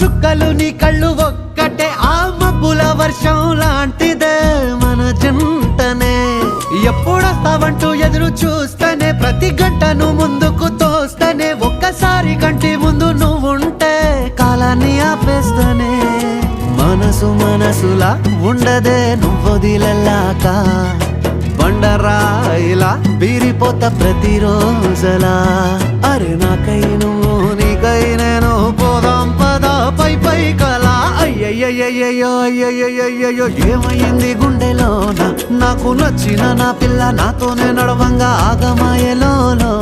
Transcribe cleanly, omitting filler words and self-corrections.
సుక్కలు నీ కళ్ళు ఒక్కటే ఆ మబ్బుల వర్షం లాంటిదే మన జంటనే ఎప్పుడొస్తావంటూ ఎదురు చూస్తేనే ప్రతి గంటను ముందుకు తోస్తేనే ఒక్కసారి కంటి ముందు నువ్వుంటే కాలాన్ని ఆపేస్తేనే మనసులా ఉండదే నువ్వొదిలెల్లాక బండరాయిలా బీరిపోత ప్రతిరోజలా అరే నాకై నువ్వు నీకై నేను పోదాం పదా పై కలా అయ్యయ్యో అయ్యయ్యో ఏమైంది గుండెలోన నాకు నచ్చిన నా పిల్ల నాతోనే నడవంగా ఆగమాయలోనా